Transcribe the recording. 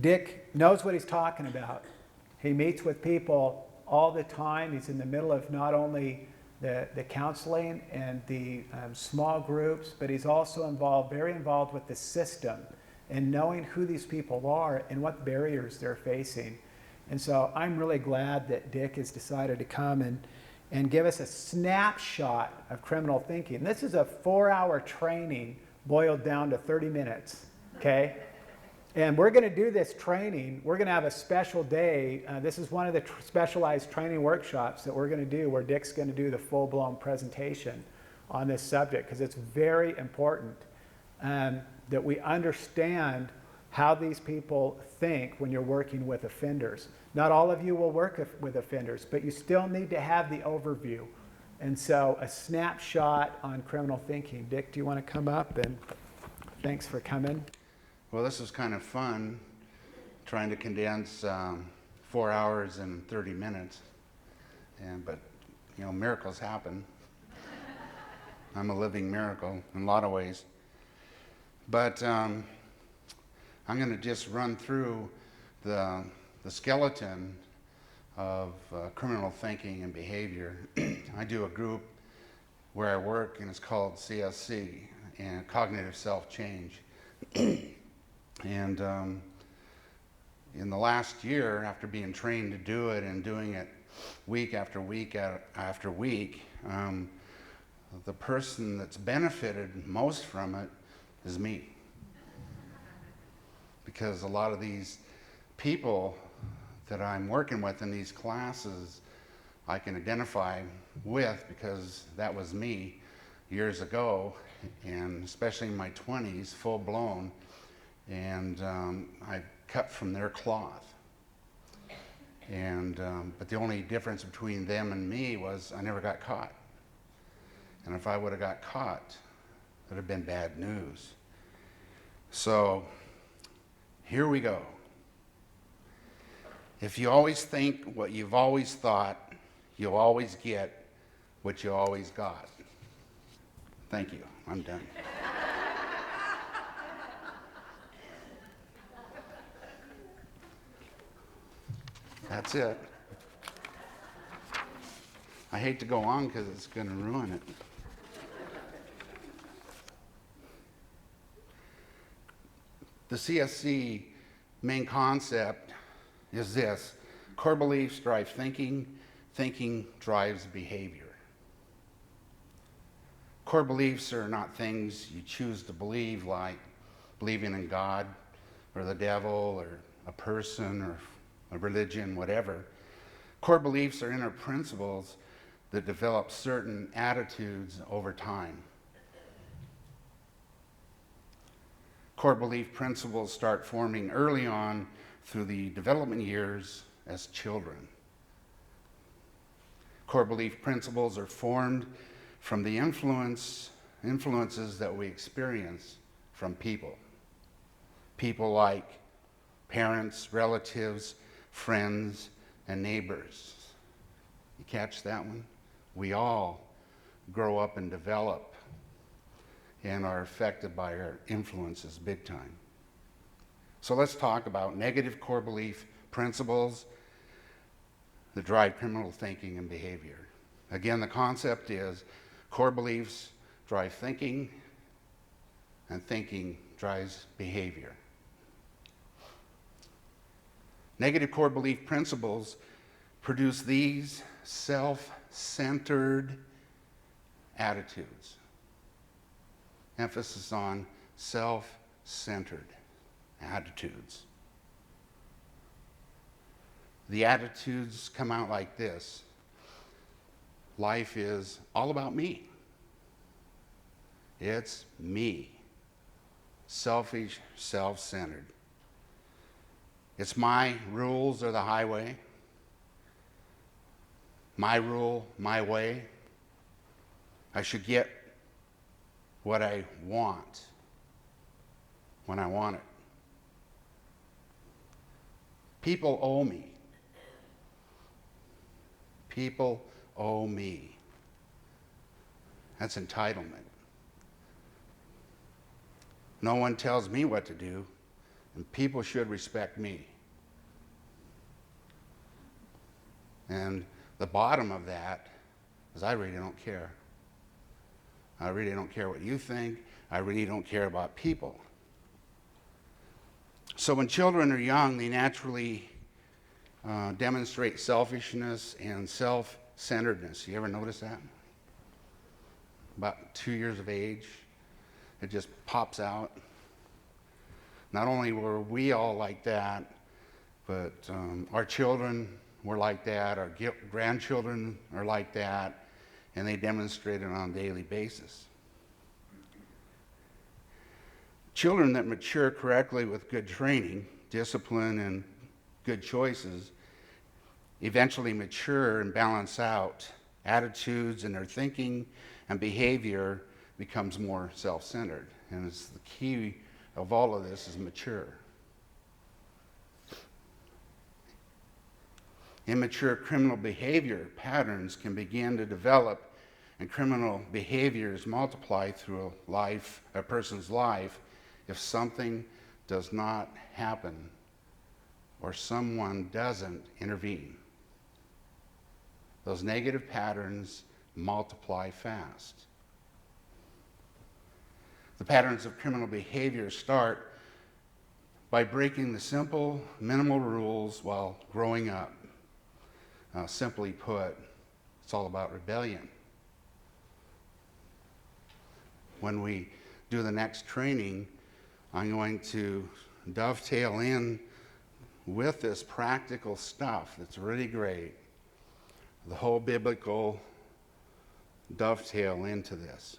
Dick knows what he's talking about. He meets with people all the time. He's in the middle of not only the counseling and the small groups, but he's also very involved with the system and knowing who these people are and what barriers they're facing. And so I'm really glad that Dick has decided to come and give us a snapshot of criminal thinking. This is a 4-hour training boiled down to 30 minutes, okay? And we're going to do this training. We're going to have a special day. This is one of the specialized training workshops that we're going to do where Dick's going to do the full-blown presentation on this subject because it's very important that we understand how these people think when you're working with offenders. Not all of you will work with offenders, but you still need to have the overview. And so a snapshot on criminal thinking. Dick, do you want to come up? And thanks for coming. Well, this is kind of fun, trying to condense 4 hours and 30 minutes. But miracles happen. I'm a living miracle in a lot of ways. But I'm going to just run through the skeleton of criminal thinking and behavior. I do a group where I work, and it's called CSC, and Cognitive Self-Change. And in the last year, after being trained to do it and doing it week after week after week, the person that's benefited most from it is me. Because a lot of these people that I'm working with in these classes, I can identify with because that was me years ago, and especially in my 20s, full blown. And I cut from their cloth. But the only difference between them and me was I never got caught. And if I would have got caught, it would have been bad news. So here we go. If you always think what you've always thought, you'll always get what you always got. Thank you. I'm done. That's it. I hate to go on because it's going to ruin it. The CSC main concept is this: core beliefs drive thinking, thinking drives behavior. Core beliefs are not things you choose to believe, like believing in God or the devil or a person or a religion, whatever. Core beliefs are inner principles that develop certain attitudes over time. Core belief principles start forming early on through the development years as children. Core belief principles are formed from the influences that we experience from people. People like parents, relatives, friends, and neighbors. You catch that one? We all grow up and develop and are affected by our influences big time. So let's talk about negative core belief principles that drive criminal thinking and behavior. Again, the concept is core beliefs drive thinking, and thinking drives behavior. Negative core belief principles produce these self-centered attitudes. Emphasis on self-centered attitudes. The attitudes come out like this: life is all about me. It's me. Selfish, self-centered. It's my rules are the highway. My rule, my way. I should get what I want when I want it. People owe me. People owe me. That's entitlement. No one tells me what to do and people should respect me. And the bottom of that is I really don't care. I really don't care what you think. I really don't care about people. So when children are young, they naturally demonstrate selfishness and self-centeredness. You ever notice that? About 2 years of age, it just pops out. Not only were we all like that, but our children were like that, our grandchildren are like that, and they demonstrate it on a daily basis. Children that mature correctly with good training, discipline, and good choices eventually mature and balance out attitudes, and their thinking and behavior becomes more self-centered. And it's the key of all of this is mature. Immature criminal behavior patterns can begin to develop, and criminal behaviors multiply through a person's life if something does not happen or someone doesn't intervene. Those negative patterns multiply fast. The patterns of criminal behavior start by breaking the simple, minimal rules while growing up. Simply put, it's all about rebellion. When we do the next training, I'm going to dovetail in with this practical stuff that's really great. The whole biblical dovetail into this.